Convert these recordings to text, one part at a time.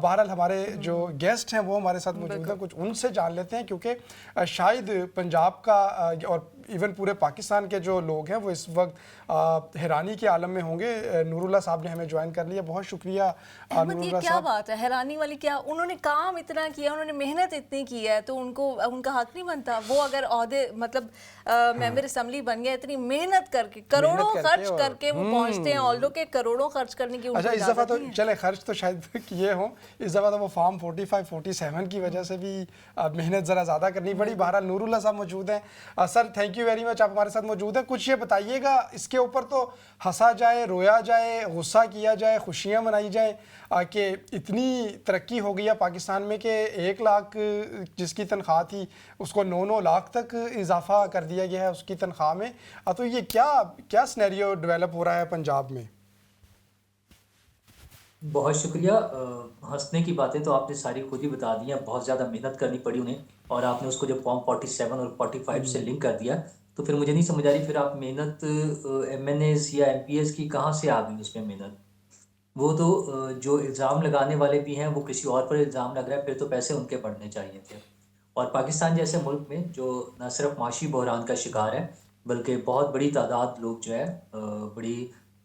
बहरहाल हमारे जो गेस्ट हैं वो हमारे साथ मौजूद हैं, कुछ उनसे जान लेते हैं क्योंकि शायद पंजाब का और इवन पूरे पाकिस्तान के जो लोग हैं वो इस वक्त हैरानी के आलम में होंगे। नूरुल्लाह साहब ने हमें ज्वाइन कर लिया, बहुत शुक्रिया अहमद, ये नूरुल्लाह क्या साहब। बात है हैरानी वाली? क्या उन्होंने काम इतना किया, उन्होंने मेहनत इतनी की है तो उनको उनका हक नहीं बनता? वो अगर ओहदे मतलब मेंबर असम्बली बन गया, इतनी मेहनत करके करोड़ों खर्च करके वो पहुंचते हैं, ऑल्दो के करोड़ों खर्च करने की अच्छा, उनको इस दफ़ा इजाजत तो नहीं है। चले खर्च तो शायद किए हों, इस दफ़ा तो वो फॉर्म 45 47 की वजह से भी मेहनत ज़रा ज़्यादा करनी पड़ी। बहरहाल नूरुल्लाह साहब मौजूद हैं। Sir thank you very much, आप हमारे साथ मौजूद हैं। कुछ ये बताइएगा, इसके ऊपर तो हंसा जाए, रोया जाए, गुस्सा किया जाए, खुशियाँ मनाई जाए कि इतनी तरक्की हो गई है पाकिस्तान में कि 1 लाख जिसकी तनख्वाह थी उसको 9 लाख तक इजाफा कर दिया गया है उसकी तनख्वाह में। तो ये क्या क्या सिनेरियो डेवलप हो रहा है पंजाब में? बहुत शुक्रिया। हंसने की बातें तो आपने सारी खुद ही बता दी हैं। बहुत ज़्यादा मेहनत करनी पड़ी उन्हें, और आपने उसको जब फॉर्म 47 और 45 से लिंक कर दिया तो फिर मुझे नहीं समझ आ रही फिर आप मेहनत एमएनएस या एमपीएस की कहाँ से आ गई उसमें मेहनत। वो तो जो इल्ज़ाम लगाने वाले भी हैं वो किसी और पर इल्ज़ाम लग रहा है, फिर तो पैसे उनके पड़ने चाहिए थे। और पाकिस्तान जैसे मुल्क में जो न सिर्फ माशी बहरान का शिकार है बल्कि बहुत बड़ी तादाद लोग जो है बड़ी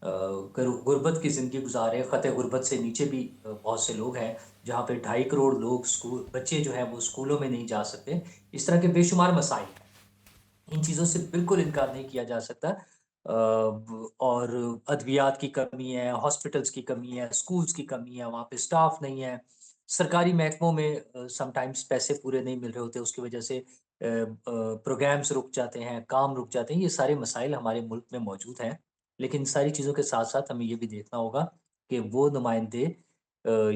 गुर्बत की ज़िंदगी गुजार रहे हैं। ख़त गुर्बत से नीचे भी बहुत से लोग हैं जहाँ पे 2.5 करोड़ लोग स्कूल बच्चे जो हैं वो स्कूलों में नहीं जा सकते। इस तरह के बेशुमार मसाइल हैं, इन चीज़ों से बिल्कुल इनकार नहीं किया जा सकता। और अद्वियात की कमी है, हॉस्पिटल्स की कमी है, स्कूल्स की कमी है, वहाँ पे स्टाफ नहीं है, सरकारी महकमों में समटाइम्स पैसे पूरे नहीं मिल रहे होते, उसकी वजह से प्रोग्राम्स रुक जाते हैं, काम रुक जाते हैं। ये सारे मसाइल हमारे मुल्क में मौजूद हैं, लेकिन इन सारी चीज़ों के साथ-साथ हमें ये भी देखना होगा कि वो नुमाइंदे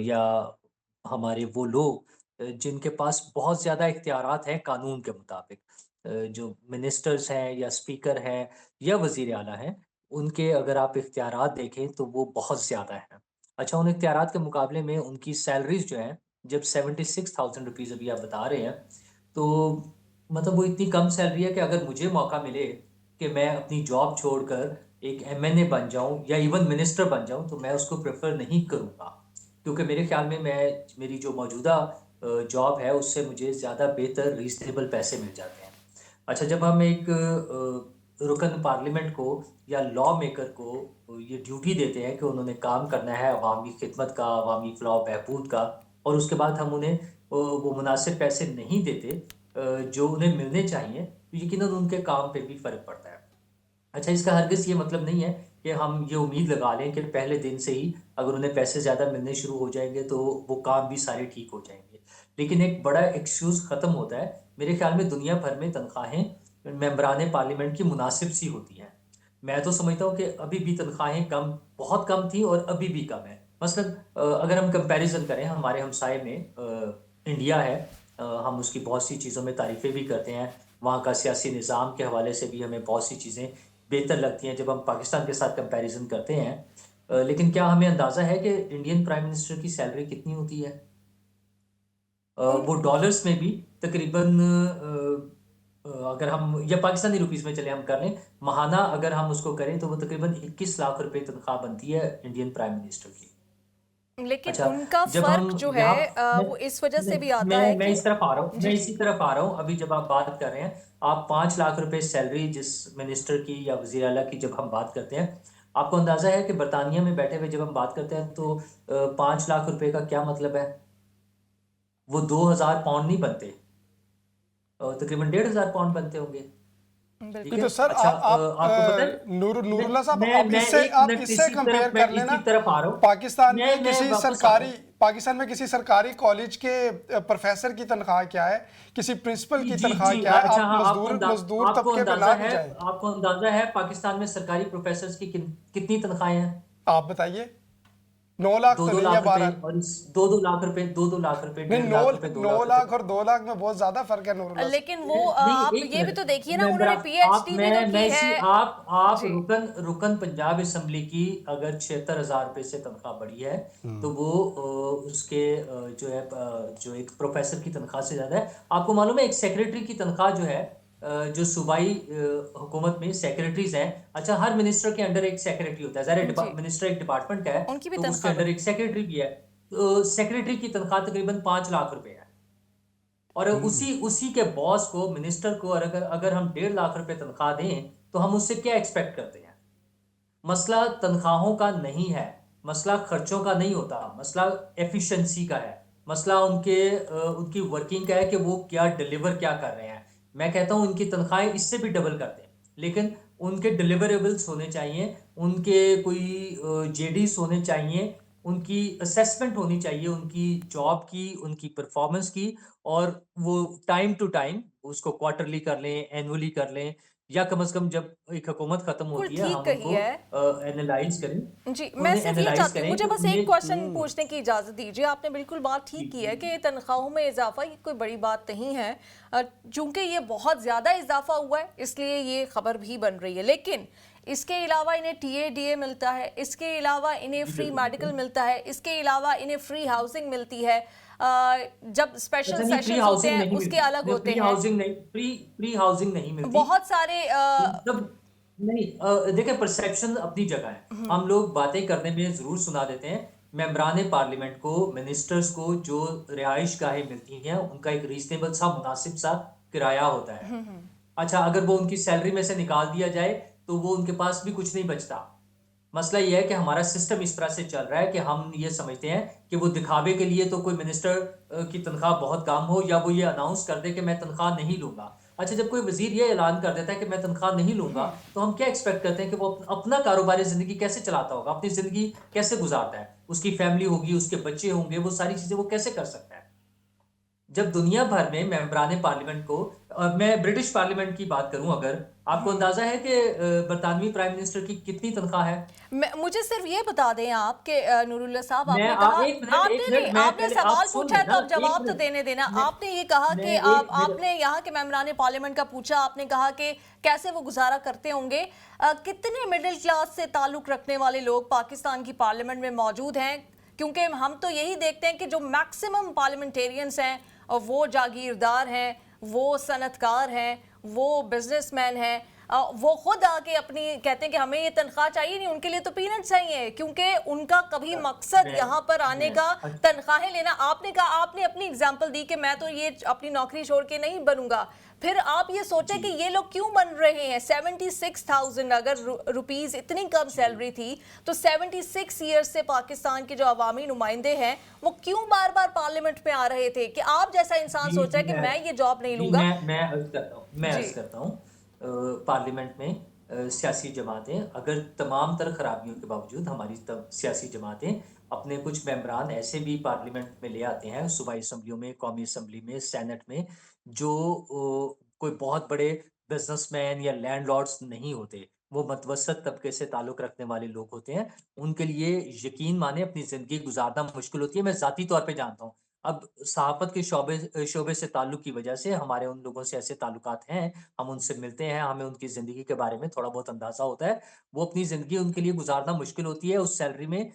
या हमारे वो लोग जिनके पास बहुत ज़्यादा इख्तियारात हैं कानून के मुताबिक, जो मिनिस्टर्स हैं या स्पीकर हैं या वज़ीर आला हैं, उनके अगर आप इख्तियारात देखें तो वो बहुत ज़्यादा हैं। अच्छा, उन इख्तियारात के मुकाबले में उनकी सैलरीज़ जो हैं, जब 76,000 रुपीज़ अभी आप बता रहे हैं, तो मतलब वो इतनी कम सैलरी है कि अगर मुझे मौका मिले कि मैं अपनी जॉब छोड़कर एक एमएनए बन जाऊँ या इवन मिनिस्टर बन जाऊँ, तो मैं उसको प्रेफ़र नहीं करूँगा। क्योंकि मेरे ख़्याल में मेरी जो मौजूदा जॉब है, उससे मुझे ज़्यादा बेहतर रीज़नेबल पैसे मिल जाते हैं। अच्छा, जब हम एक रुकन पार्लियामेंट को या लॉ मेकर को ये ड्यूटी देते हैं कि उन्होंने काम करना है अवामी खिदमत का, अवामी फलाह बहबूद का, और उसके बाद हम उन्हें वो मुनासिब पैसे नहीं देते जो उन्हें मिलने चाहिए, तो यकीनन उनके काम पे भी फ़र्क पड़ता है। अच्छा, इसका हरगिज़ ये मतलब नहीं है कि हम ये उम्मीद लगा लें कि पहले दिन से ही अगर उन्हें पैसे ज़्यादा मिलने शुरू हो जाएँगे तो वो काम भी सारे ठीक हो जाएँगे। लेकिन एक बड़ा एक्सक्यूज़ ख़त्म होता है। मेरे ख़्याल में दुनिया भर में तनख्वाहें मेंबरान पार्लियामेंट की मुनासिब सी होती हैं। मैं तो समझता हूँ कि अभी भी तनख्वाहें बहुत कम थी और अभी भी कम है। मसलन अगर हम कंपैरिज़न करें, हमारे हमसाये में इंडिया है, हम उसकी बहुत सी चीज़ों में तारीफ़ें भी करते हैं। वहाँ का सियासी निज़ाम के हवाले से भी हमें बहुत सी चीज़ें बेहतर लगती हैं जब हम पाकिस्तान के साथ कंपैरिज़न करते हैं। लेकिन क्या हमें अंदाज़ा है कि इंडियन प्राइम मिनिस्टर की सैलरी कितनी होती है? वो डॉलर्स में भी तकरीबन अगर हम या पाकिस्तानी रुपीस में चले हम कर लें, महाना अगर हम उसको करें तो वो तकरीबन 21 लाख रुपए तनख्वाह बनती है इंडियन प्राइम मिनिस्टर की। लेकिन अच्छा, उनका जब हम फर्क जो है यहाँ वो इस वजह से भी आता मैं है मैं कि इस तरफ आ रहा हूँ, जी मैं जी। इसी तरफ आ रहा हूँ। अभी जब आप बात कर रहे हैं, आप 5 लाख रुपए सैलरी जिस मिनिस्टर की या वज़ीर आला की जब हम बात करते हैं, आपको अंदाज़ा है कि बरतानिया में बैठे हुए जब हम बात करते हैं तो 5 लाख रुपए का क्या मतलब है? वो 2,000 पाउंड नहीं बनते, तकरीबन 1,500 पाउंड बनते होंगे। ठीक ये है? तो सर अच्छा, आप आपको पता है, नूरुल्लाह साहब, मैं आप इससे इसी कंपेयर तरफ कर लेना। आ रहा हूँ। मैं वापस आ रहा हूँ। पाकिस्तान में किसी सरकारी कॉलेज के प्रोफेसर की तनख्वाह क्या है, किसी प्रिंसिपल जी, की जी, तनख्वाह जी। क्या है? अच्छा, आप हाँ, मजदूर मजदूर तबके पे ना भी जाएं, आपको अंदाज़ा है पाकिस्तान में सरकारी प्रोफ़ेसर्स की कितनी तनख्वाहें हैं? आप बताइए। 9 लाख तो 2-2 नहीं है लाख रुपए, बहरहाल। और इस 2-2 लाख रुपए, 2-2 लाख रुपए, नहीं, 1.5 9 लाख रुपए, 2 9 लाख रुपए। लाख और 2 लाख में बहुत ज्यादा फर्क है नूरुल्लाह साहब। लेकिन वो नहीं, आप एक ये भी तो मिनट, देखिए ना, मैं उन्होंने आप पीएचडी भी तो मैं की इसी है। आप जी रुकन पंजाब असेंबली की अगर 76,000 रुपए से तनख्वाह बढ़ी है तो वो उसके जो है जो एक प्रोफेसर की तनख्वाह से ज्यादा है। आपको मालूम है एक सेक्रेटरी की तनख्वाह जो है, जो सूबाई हुकूमत में सेक्रेटरीज हैं, अच्छा, हर मिनिस्टर के अंडर एक सेक्रेटरी होता है। जी, मिनिस्टर एक डिपार्टमेंट का है उनकी भी तो उसके तनख्वाह अंडर बढ़ी। एक सेक्रेटरी भी है। सेक्रेटरी की तनख्वाह तकरीबन 5 लाख रुपए है, और उसी उसी के बॉस को, मिनिस्टर को, और अगर अगर हम 1.5 लाख रुपए तनख्वाह दें तो हम उससे क्या एक्सपेक्ट करते हैं? मसला तनख्वाहों का नहीं है, मसला खर्चों का नहीं होता, मसला एफिशिएंसी का है, मसला उनकी वर्किंग का है कि वो क्या कर रहे हैं। मैं कहता हूं उनकी तनख्वाहें इससे भी डबल कर दें, लेकिन उनके डिलीवरेबल्स होने चाहिए, उनके कोई जेडीज होने चाहिए, उनकी असेसमेंट होनी चाहिए उनकी जॉब की, उनकी परफॉर्मेंस की, और वो टाइम टू टाइम उसको क्वार्टरली कर लें, एनुअली कर लें, या कम से कम जब एक हुकूमत खत्म बिल्कुल होती है ठीक हम कही उनको है। एनालाइज करें, जी, मैं उन्हें सिर्फ ये एनालाइज चाहती हूँ, करें मुझे कि बस एक उन्हें क्वेश्चन पूछने की इजाज़त दीजिए। आपने बिल्कुल बात ठीक की है जी, कि तनख्वाहों में इजाफा ये कोई बड़ी बात नहीं है। चूंकि ये बहुत ज़्यादा इजाफा हुआ है इसलिए ये खबर भी बन रही है, लेकिन इसके अलावा इन्हें टीएडीए मिलता है, इसके अलावा इन्हें जी, फ्री बिल्कुल मेडिकल बिल्कुल। मिलता है, इसके अलावा इन्हें फ्री हाउसिंग मिलती है। जब स्पेशल अच्छा, नहीं, फ्री सेशंस होते हाउसिंग हैं नहीं उसके मिलती, अलग नहीं, होते हैं। फ्री हाउसिंग नहीं मिलती। बहुत सारे तब नहीं, देखिए, परसेप्शन अपनी जगह है, हम लोग बातें करने में जरूर सुना देते हैं। मेंबरान पार्लियामेंट को, मिनिस्टर्स को जो रिहाइश गाहें मिलती हैं उनका एक रीजनेबल सा, मुनासिब सा किराया होता है। अच्छा, अगर वो उनकी सैलरी में से निकाल दिया जाए तो वो उनके पास भी कुछ नहीं बचता। मसला ये है कि हमारा सिस्टम इस तरह से चल रहा है कि हम ये समझते हैं कि वो दिखावे के लिए तो कोई मिनिस्टर की तनख्वाह बहुत कम हो, या वो ये अनाउंस कर दे कि मैं तनख्वाह नहीं लूंगा। अच्छा, जब कोई वजीर ये ऐलान कर देता है कि मैं तनख्वाह नहीं लूंगा, तो हम क्या एक्सपेक्ट करते हैं कि वो अपना कारोबारी जिंदगी कैसे चलाता होगा, अपनी जिंदगी कैसे गुजारता है, उसकी फैमिली होगी, उसके बच्चे होंगे, वो सारी चीजें वो कैसे कर सकता है? जब दुनिया भर में मेंबरान पार्लियामेंट को, मैं ब्रिटिश पार्लियामेंट की बात करूं अगर, आपको अंदाजा है कि बरतानवी प्राइम मिनिस्टर की कितनी तनख्वाह है? मुझे सिर्फ ये बता दें आप कि नूरुल्लाह साहब, मैं आपने आप कहा, एक मिनट, आपने एक नहीं, मिनट, मैं आपने पहले आप सवाल सुन पूछा है तो लेना, अब एक जवाब तो मिनट। देने देना। मैं आपने ये कहा मैं कि आप, एक मेरा आपने यहाँ के मेंबरान पार्लियामेंट का पूछा, आपने कहा कि कैसे वो गुजारा करते होंगे। कितने मिडिल क्लास से ताल्लुक रखने वाले लोग पाकिस्तान की पार्लियामेंट में मौजूद हैं? क्योंकि हम तो यही देखते हैं कि जो मैक्सिमम पार्लियामेंटेरियंस हैं और वो जागीरदार हैं, वो सनतकार हैं, वो बिजनेसमैन हैं, वो खुद आके अपनी कहते हैं कि हमें ये तनख्वाह चाहिए नहीं, उनके लिए तो पीनट चाहिए, क्योंकि उनका कभी मकसद मैं यहाँ पर आने मैं का अच्छा, तनख्वाहें लेना। आपने कहा, आपने अपनी एग्जांपल दी कि मैं तो ये अपनी नौकरी छोड़ के नहीं बनूंगा। फिर आप ये सोचें जी कि ये लोग क्यों बन रहे हैं। 76,000 अगर रुपीस इतनी कम जी सैलरी थी, तो 76 ईयर्स से पाकिस्तान के जो अवामी नुमाइंदे हैं वो क्यों बार बार पार्लियामेंट में आ रहे थे कि आप जैसा इंसान जी सोच रहा जी है कि मैं मैं ये जॉब नहीं जी लूंगा। मैं अर्ज करता हूँ, जी, पार्लियामेंट में सियासी जमातें, अगर तमाम तर खराबियों के बावजूद हमारी सियासी जमातें अपने कुछ मेंबरान ऐसे भी पार्लियामेंट में ले आते हैं, सूबाई असम्बलियों में, कौमी असम्बली में, सेनेट में, जो कोई बहुत बड़े बिजनेसमैन या लैंडलॉर्ड्स नहीं होते, वो मतवसत तबके से ताल्लुक रखने वाले लोग होते हैं। उनके लिए यकीन माने अपनी जिंदगी गुजारना मुश्किल होती है। मैं जाती तौर पे जानता हूँ। अब सहाफ़त के शोबे शोबे से ताल्लुक की वजह से हमारे उन लोगों से ऐसे ताल्लुकात हैं, हम उनसे मिलते हैं, हमें उनकी ज़िंदगी के बारे में थोड़ा बहुत अंदाज़ा होता है। वो अपनी ज़िंदगी उनके लिए गुज़ारना मुश्किल होती है उस सैलरी में।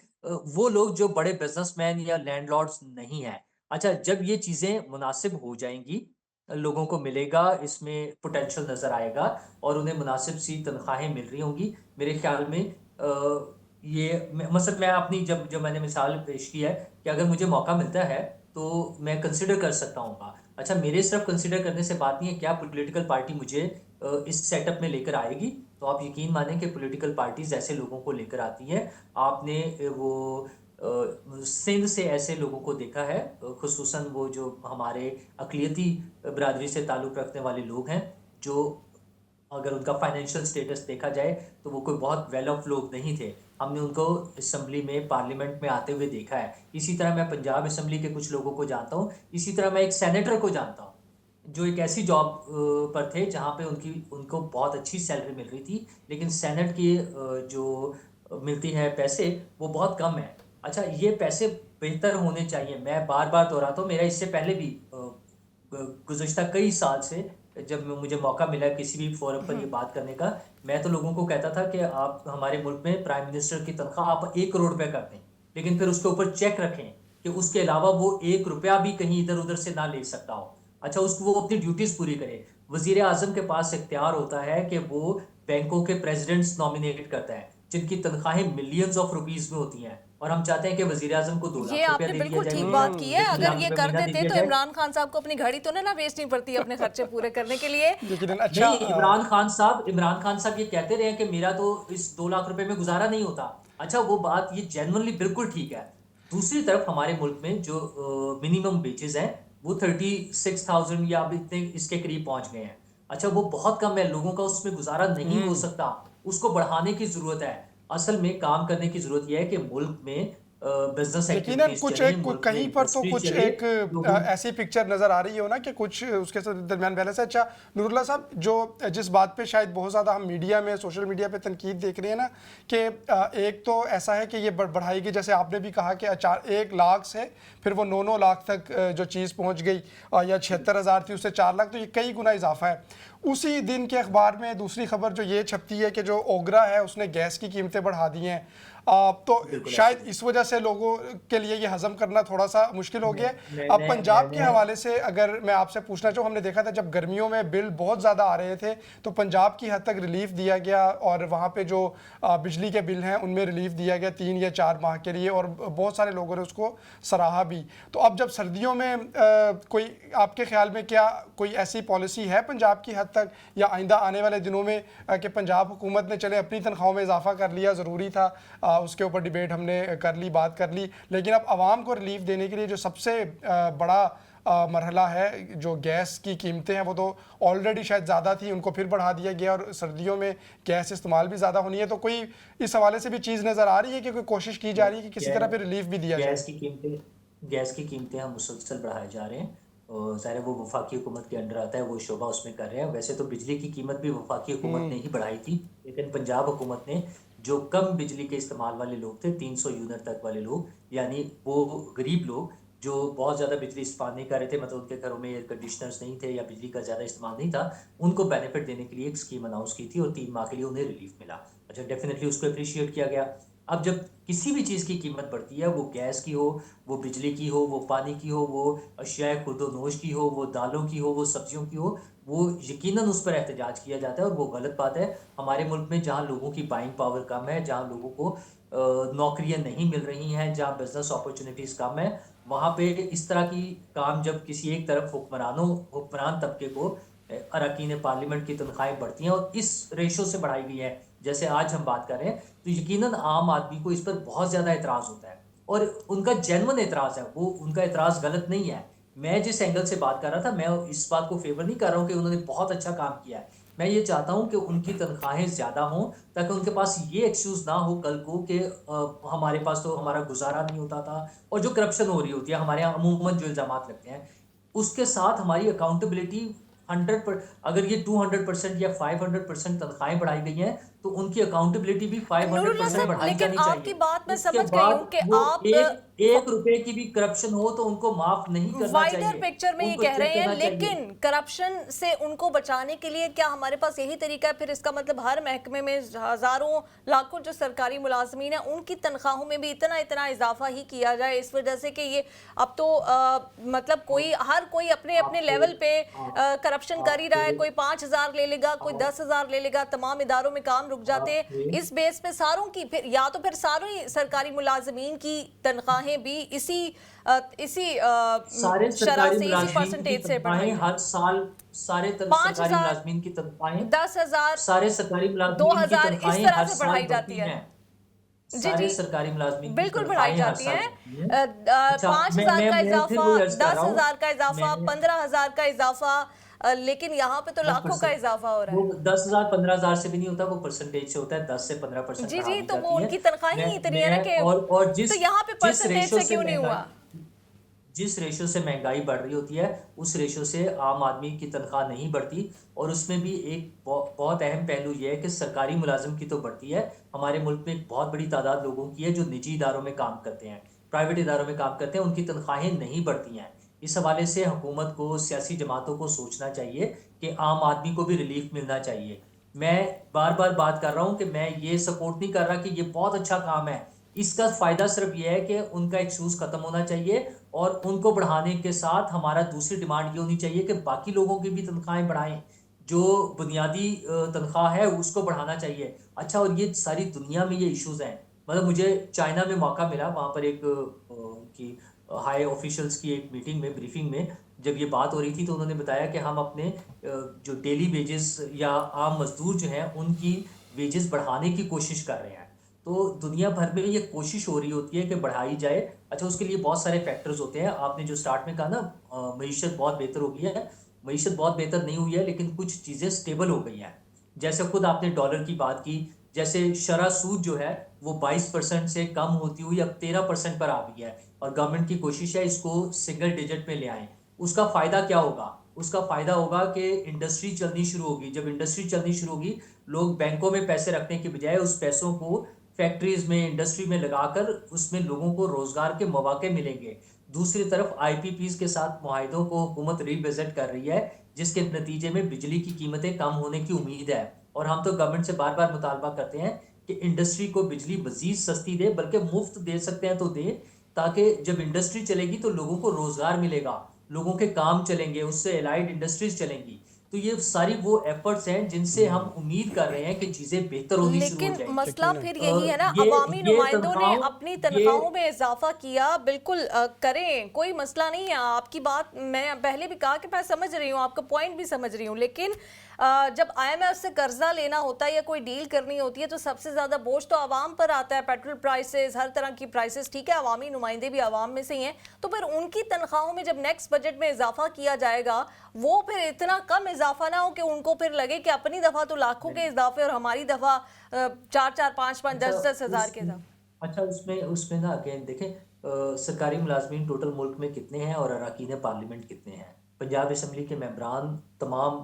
वो लोग जो बड़े बिज़नेसमैन या लैंडलॉर्ड्स नहीं हैं। अच्छा, जब ये चीज़ें मुनासिब हो जाएँगी, लोगों को मिलेगा, इसमें पोटेंशियल नज़र आएगा और उन्हें मुनासिब सी तनख्वाहें मिल रही होंगी। मेरे ख़्याल में ये मसलन मैं अपनी, जब जब मैंने मिसाल पेश की है कि अगर मुझे मौका मिलता है तो मैं कंसिडर कर सकता हूँगा। अच्छा, मेरे सिर्फ कंसिडर करने से बात नहीं है, क्या पॉलिटिकल पार्टी मुझे इस सेटअप में लेकर आएगी? तो आप यकीन मानें कि पॉलिटिकल पार्टीज़ ऐसे लोगों को लेकर आती हैं। आपने सिंध से ऐसे लोगों को देखा है, खुसूसन वो जो हमारे अक़लियती बिरादरी से ताल्लुक़ रखने वाले लोग हैं, जो अगर उनका फाइनेंशियल स्टेटस देखा जाए तो वो कोई बहुत वेल ऑफ लोग नहीं थे। हमने उनको असेंबली में, पार्लियामेंट में आते हुए देखा है। इसी तरह मैं पंजाब असेंबली के कुछ लोगों को जानता हूँ। इसी तरह मैं एक सेनेटर को जानता हूँ, जो एक ऐसी जॉब पर थे जहाँ पे उनको बहुत अच्छी सैलरी मिल रही थी, लेकिन सेनेट की जो मिलती है पैसे, वो बहुत कम है। अच्छा, ये पैसे बेहतर होने चाहिए। मैं बार-बार दोहराता हूँ, मेरा इससे पहले भी गुज़िश्ता कई साल से जब मुझे मौका मिला किसी भी फोरम पर ये बात करने का, मैं तो लोगों को कहता था कि आप हमारे मुल्क में प्राइम मिनिस्टर की तनख्वाह आप 1 करोड़ रुपए कर दें, लेकिन फिर उसके ऊपर चेक रखें कि उसके अलावा वो 1 रुपया भी कहीं इधर-उधर से ना ले सकता हो। अच्छा, उसको वो अपनी ड्यूटीज़ पूरी करे। वज़ीर आज़म के पास इख्तियार होता है कि वो बैंकों के प्रेज़िडेंट्स नॉमिनेट करता है, जिनकी तनख्वाहें मिलियंस ऑफ रुपीज़ में होती हैं। और हम चाहते हैं कि वजीर आजम को 2 ये लाख रुपया आपने दे दिया बिल्कुल जाए, ठीक बात की है। 1 अगर लाख ये रुपया कर महीना दे देते दिया तो जाए। इमरान खान साहब को अपनी घड़ी तो ना बेचनी पड़ती अपने खर्चे पूरे करने के लिए। लेकिन अच्छा नहीं, इमरान खान साहब ये कहते रहे कि मेरा तो इस 2 लाख रुपए में गुजारा नहीं होता। अच्छा, वो बात ये जेन्युइनली बिल्कुल ठीक है। दूसरी तरफ हमारे मुल्क में जो मिनिमम वेजेस हैं वो 36,000 या अब इतने इसके करीब पहुंच गए हैं। अच्छा, वो बहुत कम है, लोगों का उसमें गुजारा नहीं हो सकता, उसको बढ़ाने की जरूरत है। असल में काम करने की जरूरत यह है कि मुल्क में बिजनेस यकीनन एक्टिविटीज कुछ चले, एक मुल्क में कहीं पर तो इंडस्ट्री कुछ चले, एक लोगों। ऐसी पिक्चर नज़र आ रही हो ना कि कुछ उसके दरमियान पहले से। अच्छा नूरुल्लाह साहब, जो जिस बात पे शायद बहुत ज़्यादा हम मीडिया में सोशल मीडिया पे तनकीद देख रहे हैं ना कि एक तो ऐसा है कि ये बढ़ाई गई, जैसे आपने भी कहा कि 1 लाख से फिर वो 9 लाख तक जो चीज़ पहुँच गई, या 76,000 थी उससे 4 लाख, तो ये कई गुना इजाफा है। उसी दिन के अखबार में दूसरी खबर जो ये छपती है कि जो ओगरा है उसने गैस की कीमतें बढ़ा दी हैं। तो शायद इस वजह से लोगों के लिए ये हजम करना थोड़ा सा मुश्किल हो गया है। अब पंजाब के हवाले से अगर मैं आपसे पूछना चाहूँ, हमने देखा था जब गर्मियों में बिल बहुत ज़्यादा आ रहे थे तो पंजाब की हद तक रिलीफ दिया गया, और वहाँ पे जो बिजली के बिल हैं उनमें रिलीफ दिया गया 3 या 4 माह के लिए, और बहुत सारे लोगों ने उसको सराहा भी। तो अब जब सर्दियों में कोई आपके ख्याल में क्या कोई ऐसी पॉलिसी है पंजाब की हद तक, या आइंदा आने वाले दिनों में कि पंजाब हुकूमत ने चले अपनी तनख्वाहों में इजाफा कर लिया, ज़रूरी था, उसके ऊपर डिबेट हमने कर ली, बात कर ली, लेकिन अब आवाम को रिलीफ देने के लिए जो सबसे बड़ा मरहला है, जो गैस की कीमतें हैं वो तो ऑलरेडी शायद ज़्यादा थी, उनको फिर बढ़ा दिया गया, और सर्दियों में गैस इस्तेमाल भी ज़्यादा होनी है, तो कोई इस हवाले से भी चीज़ नज़र आ रही है कि कोई कोशिश की जा रही है कि किसी तरह पर रिलीफ भी दिया जाए? गैस की कीमतें हम मुसलसल बढ़ाए जा रहे हैं, और ज़ाहिर है वो वफाकी हुकूमत के अंडर आता है, वो शोबा उसमें कर रहे हैं। वैसे तो बिजली की कीमत भी वफाकी हुकूमत ने ही बढ़ाई थी, लेकिन पंजाब हुकूमत ने जो कम बिजली के इस्तेमाल वाले लोग थे, 300 यूनिट तक वाले लोग, यानी वो गरीब लोग जो बहुत ज़्यादा बिजली इस्तेमाल नहीं कर रहे थे, मतलब उनके घरों में एयर कंडीशनर्स नहीं थे या बिजली का ज़्यादा इस्तेमाल नहीं था, उनको बेनिफिट देने के लिए एक स्कीम अनाउंस की थी और 3 माह के लिए उन्हें रिलीफ मिला। अच्छा, डेफिनेटली उसको अप्रिशिएट किया गया। अब जब किसी भी चीज़ की कीमत बढ़ती है, वो गैस की हो, वो बिजली की हो, वो पानी की हो, वो अशियाए खुर्दोनोश की हो, वो दालों की हो, वो सब्जियों की हो, वो यकीनन उस पर एहतजाज किया जाता है, और वो गलत बात है। हमारे मुल्क में जहाँ लोगों की बाइंग पावर कम है, जहाँ लोगों को नौकरियां नहीं मिल रही हैं, जहाँ बिजनेस अपॉर्चुनिटीज़ कम है, वहाँ पे इस तरह की काम जब किसी एक तरफ हुक्मरान तबके को अरकान पार्लियामेंट की तनख्वाहें बढ़ती हैं और इस रेशो से बढ़ाई गई है जैसे आज हम बात कर रहे हैं, तो यकीनन आम आदमी को इस पर बहुत ज़्यादा एतराज़ होता है, और उनका जेन्युइन एतराज़ है, वो उनका एतराज़ गलत नहीं है। मैं जिस एंगल से बात कर रहा था, मैं इस बात को फेवर नहीं कर रहा हूँ कि उन्होंने बहुत अच्छा काम किया है। मैं ये चाहता हूँ कि उनकी तनख्वाहें ज़्यादा हों, ताकि उनके पास ये एक्सक्यूज़ ना हो कल को कि हमारे पास तो हमारा गुजारा नहीं होता था, और जो करप्शन हो रही होती है हमारे यहाँ अमूमन जो इल्ज़ामात लगते हैं, उसके साथ हमारी अकाउंटेबिलिटी 100 अगर ये 200% या 500% तनख्वाहें बढ़ाई गई हैं, तो उनकी अकाउंटेबिलिटी भी नूरुल्लाह 500% साहब, बढ़ाई लेकिन जानी आपकी चाहिए। बात मैं उसके समझ गई बाद हूँ कि वो आप एक रुपए की भी करप्शन हो तो उनको माफ नहीं करना वाइडर चाहिए, पिक्चर में ये उनको कह चेक रहे हैं, करना चाहिए। लेकिन करप्शन से उनको बचाने के लिए क्या हमारे पास यही तरीका है? फिर इसका मतलब हर महकमे में हजारों लाखों जो सरकारी मुलाजमीन है उनकी तनख्वाहों में भी इतना इतना इजाफा ही किया जाए, इस वजह से कि ये अब तो मतलब हर कोई अपने अपने लेवल पे करप्शन कर ही रहा है। कोई 5,000 ले लेगा, कोई 10,000 ले लेगा, तमाम इदारों में काम रुक जाते हैं। इस बेस पे सारों की फिर सारों सरकारी मुलाजमीन की तनख्वाहें भी इसी सारे शरह सरकारी से, इसी मुलाजमीन की परसेंटेज से तनख्वाहें बढ़ाई हर साल सरकारी 5,000, मुलाजमीन की तनख्वाहें 10,000, सारे सरकारी मुलाजमीन की 2,000 इस तनख्वाहें तरह हर से साल बढ़ाई जाती बढ़ती है। हैं। जी जी, सारे सरकारी मुलाजमीन की बिल्कुल बढ़ाई तनख्वाहें हर जाती साल हैं। बढ़ती हैं। अच्छा, 5,000 का मैं फिर इजाफा, वही अर्ज कर रहा हूँ, 10,000 का इजाफा, मैं 15,000 का इजाफा, लेकिन यहाँ पे तो लाखों का 10%, इजाफा हो रहा वो है। 10,000 15,000 से भी नहीं होता, वो परसेंटेज से होता है, 10 से 15% जी बढ़ा जी, दी तो वो जाती है। उनकी तनख्वाही मैं ही इतनी है ना मैं कि, और तो यहाँ पे जिस परसेंटेज रेशो से से क्यों नहीं हुआ? जिस रेशो से महंगाई बढ़ रही होती है, उस रेशो से आम आदमी की तनख्वाह नहीं बढ़ती, और उसमें भी एक बहुत अहम पहलू यह है कि सरकारी मुलाजिम की तो बढ़ती है। हमारे मुल्क में एक बहुत बड़ी तादाद लोगों की है जो निजी इदारों में काम करते हैं, प्राइवेट इदारों में काम करते हैं, उनकी तनख्वाहें नहीं बढ़ती हैं। इस हवाले से हुकूमत को, सियासी जमातों को सोचना चाहिए कि आम आदमी को भी रिलीफ मिलना चाहिए। मैं बार बार बात कर रहा हूँ कि मैं ये सपोर्ट नहीं कर रहा कि ये बहुत अच्छा काम है, इसका फायदा सिर्फ ये है कि उनका एक्सक्यूज खत्म होना चाहिए, और उनको बढ़ाने के साथ हमारा दूसरी डिमांड ये होनी चाहिए कि बाकी लोगों की भी तनख्वाहें बढ़ाएं, जो बुनियादी तनख्वाह है उसको बढ़ाना चाहिए। अच्छा, और ये सारी दुनिया में ये इश्यूज हैं, मतलब मुझे चाइना में मौका मिला, वहाँ पर एक उनकी हाई ऑफिशियल्स की एक मीटिंग में, ब्रीफिंग में जब ये बात हो रही थी, तो उन्होंने बताया कि हम अपने जो डेली वेजेस या आम मजदूर जो हैं उनकी वेजेस बढ़ाने की कोशिश कर रहे हैं। तो दुनिया भर में ये कोशिश हो रही होती है कि बढ़ाई जाए। अच्छा, उसके लिए बहुत सारे फैक्टर्स होते हैं। आपने जो स्टार्ट में कहा ना, मईशत बहुत बेहतर हो गई है, मईशत बहुत बेहतर नहीं हुई है, लेकिन कुछ चीज़ें स्टेबल हो गई हैं। जैसे खुद आपने डॉलर की बात की, जैसे शरह सूद जो है वो 22% से कम होती हुई अब 13% पर आ गई है, और गवर्नमेंट की कोशिश है इसको सिंगल डिजिट में ले आए। उसका फायदा क्या होगा? उसका फायदा होगा कि इंडस्ट्री चलनी शुरू होगी। जब इंडस्ट्री चलनी शुरू होगी, लोग बैंकों में पैसे रखने के बजाय उस पैसों को फैक्ट्रीज में, इंडस्ट्री में लगाकर उसमें लोगों को रोजगार के मौके मिलेंगे। दूसरी तरफ आईपीपीज के साथ मुआहिदों को हुकूमत रिविजिट कर रही है, जिसके नतीजे में बिजली की कीमतें कम होने की उम्मीद है। और हम तो गवर्नमेंट से बार बार मुतालबा करते हैं कि इंडस्ट्री को बिजली मजीद सस्ती दे, बल्कि मुफ्त दे सकते हैं तो दे, ताकि जब इंडस्ट्री चलेगी तो लोगों को रोजगार मिलेगा, लोगों के काम चलेंगे, उससे एलाइड इंडस्ट्रीज चलेंगी। तो ये सारी वो एफर्ट्स हैं जिनसे हम उम्मीद कर रहे हैं कि चीजें बेहतर होनी शुरू हो लेकिन जाएंगी। मसला फिर यही है ना, ये अवामी ये नुमाइंदों ने तनख्वाहों अपनी ये तनख्वाहों में इजाफा किया, बिल्कुल करें, कोई मसला नहीं है। आपकी बात मैं पहले भी कहा कि मैं समझ रही हूँ, आपका पॉइंट भी समझ रही हूँ, लेकिन जब आईएमएफ से कर्जा लेना होता है या कोई डील करनी होती है तो सबसे ज्यादा बोझ तो आवाम पर आता है। पेट्रोल प्राइसेस, हर तरह की प्राइसेस, ठीक है, अवामी नुमाइंदे भी आवाम में से ही हैं, तो फिर उनकी तनख्वाहों में जब नेक्स्ट बजट में इजाफा किया जाएगा, वो फिर इतना कम इजाफा ना हो कि उनको फिर लगे कि अपनी दफा तो लाखों के इजाफे और हमारी दफा 4-4, 5-5, अच्छा 10-10 हजार के उस इजाफे। अच्छा उसमें उसमें ना अगेन देखें, सरकारी मुलाजमीन टोटल मुल्क में कितने हैं और अरकान पार्लियामेंट कितने हैं। पंजाब असम्बली के मेंबरान तमाम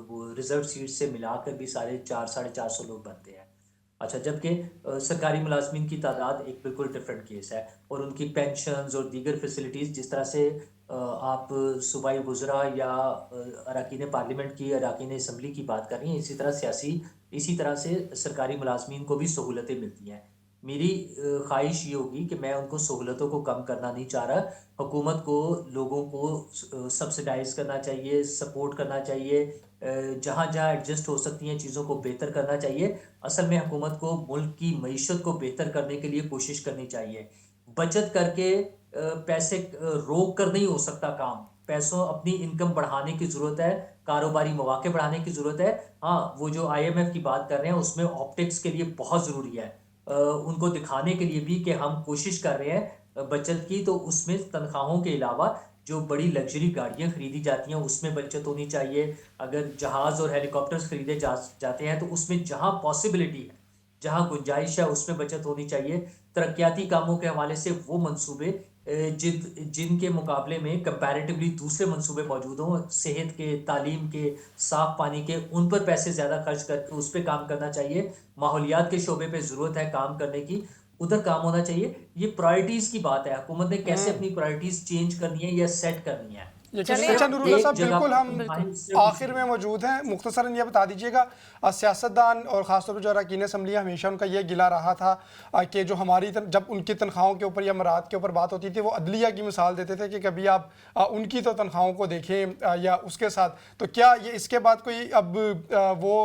वो रिजर्व सीट से मिलाकर भी साढ़े 400 लोग बनते हैं। अच्छा, जबकि सरकारी मुलाजमीन की तादाद एक बिल्कुल डिफरेंट केस है, और उनकी पेंशन्स और दीगर फैसिलिटीज़, जिस तरह से आप सूबाई वज़रा या अरकान पार्लियामेंट की, अरकान असम्बली की बात कर रही हैं, इसी तरह से सरकारी मुलाजमीन को भी सहूलतें मिलती हैं। मेरी ख्वाहिश ये होगी कि मैं उनको सहूलतों को कम करना नहीं चाह रहा। हुकूमत को लोगों को सब्सिडाइज करना चाहिए, सपोर्ट करना चाहिए, जहाँ जहाँ एडजस्ट हो सकती हैं चीज़ों को बेहतर करना चाहिए। असल में हुकूमत को मुल्क की मईशत को बेहतर करने के लिए कोशिश करनी चाहिए। बचत करके पैसे रोक कर नहीं हो सकता काम। पैसों अपनी इनकम बढ़ाने की ज़रूरत है, कारोबारी मौके बढ़ाने की ज़रूरत है। हाँ, वो जो आईएमएफ की बात कर रहे हैं उसमें ऑप्टिक्स के लिए बहुत ज़रूरी है, उनको दिखाने के लिए भी कि हम कोशिश कर रहे हैं बचत की। तो उसमें तनख्वाहों के अलावा जो बड़ी लग्जरी गाड़ियां खरीदी जाती हैं उसमें बचत होनी चाहिए। अगर जहाज़ और हेलीकॉप्टर्स खरीदे जाते हैं तो उसमें जहां पॉसिबिलिटी है, जहां गुंजाइश है, उसमें बचत होनी चाहिए। तरक्याती कामों के हवाले से वो मंसूबे जिनके मुकाबले में कंपैरेटिवली दूसरे मंसूबे मौजूद हों, सेहत के, तालीम के, साफ पानी के, उन पर पैसे ज़्यादा खर्च करके उस पर काम करना चाहिए। माहौलियात के शोबे पे ज़रूरत है काम करने की, उधर काम होना चाहिए। ये प्रायोरिटीज़ की बात है, हुकूमत ने कैसे अपनी प्रायोरिटीज़ चेंज करनी है या सेट करनी है। यकीनन। चलिए, अच्छा नूरुल्लाह एक साहब, जगह बिल्कुल पर हम बिल्कुल सिर्फ आखिर में मौजूद हैं, मुख्तसरन ये बता दीजिएगा, सियासतदान और ख़ासतौर पर जो अरकान असम्बली, हमेशा उनका ये गिला रहा था कि जो हमारी जब उनकी तनख्वाहों के ऊपर या मराद के ऊपर बात होती थी, वो अदलिया की मिसाल देते थे कि कभी आप उनकी तो तनख्वाहों को देखें या उसके साथ। तो क्या ये इसके बाद कोई अब वो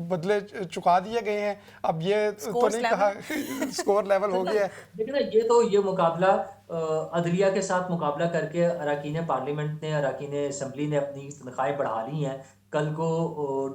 बदले चुका दिए गए हैं? अब ये तो नहीं कहा स्कोर लेवल हो गया है? देखिए ना, ये मुकाबला अदलिया के साथ मुकाबला करके अरकान पार्लियामेंट ने, अरकान असम्बली ने अपनी तनख्वाहें बढ़ा ली हैं। कल को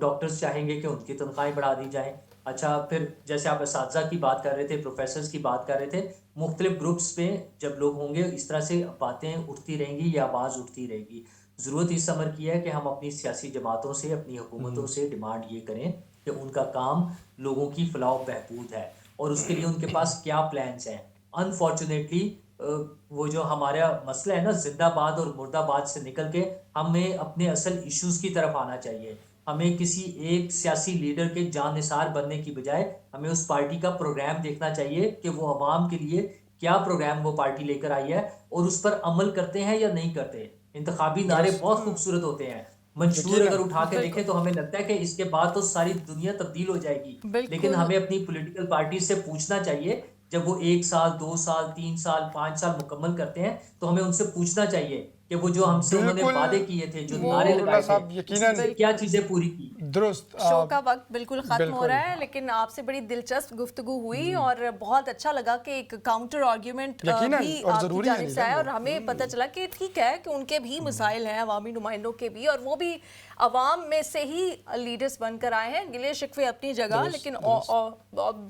डॉक्टर्स चाहेंगे कि उनकी तनख्वाहें बढ़ा दी जाएं। अच्छा, फिर जैसे आप असातिज़ा की बात कर रहे थे, प्रोफेसर्स की बात कर रहे थे, मुख्तलिफ ग्रुप्स में जब लोग होंगे इस तरह से बातें उठती रहेंगी या आवाज़ उठती रहेगी। ज़रूरत इस अमर की है कि हम अपनी सियासी जमातों से, अपनी हुकूमतों से डिमांड ये करें कि उनका काम लोगों की फलाह बहबूद है, और उसके लिए उनके पास क्या प्लान्स हैं। अनफॉर्चुनेटली वो जो हमारा मसला है ना, जिंदाबाद और मुर्दाबाद से निकल के हमें अपने असल इश्यूज की तरफ आना चाहिए। हमें किसी एक सियासी लीडर के जानिसार बनने की बजाय हमें उस पार्टी का प्रोग्राम देखना चाहिए कि वो अवाम के लिए क्या प्रोग्राम वो पार्टी लेकर आई है, और उस पर अमल करते हैं या नहीं करते। इंतखाबी नारे बहुत खूबसूरत होते हैं, मंशूर अगर उठा के देखें तो हमें लगता है कि इसके बाद तो सारी दुनिया तब्दील हो जाएगी। लेकिन बिल्कुल। हमें अपनी पॉलिटिकल पार्टी से पूछना चाहिए, जब वो 1 साल, 2 साल, 3 साल, 5 साल मुकम्मल करते हैं, तो हमें उनसे पूछना चाहिए कि वो जो हमसे उन्होंने बिल्कुल। वादे किए थे, जो वो नारे नूरुल्लाह लगाए साहब थे, यकीनन उसमें क्या चीजें पूरी की। दुरुस्त शो का वक्त बिल्कुल खत्म हो बिल्कुल। रहा है, लेकिन आपसे बड़ी दिलचस्प गुफ्तगू हुई और बहुत अच्छा लगा कि एक काउंटर आर्ग्यूमेंट यकीनन, भी और आपकी ज़रूरी है जानिब से आया नीलम, और हमें पता चला कि ठीक है कि उनके भी मसाइल हैं अवामी नुमाइंदों के भी, और वो भी अवाम में से ही लीडर्स बनकर आए हैं। गिले शिकवे अपनी जगह, लेकिन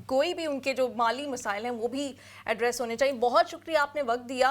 कोई भी उनके जो माली मसाइल हैं वो भी एड्रेस होने चाहिए। बहुत शुक्रिया, आपने वक्त दिया।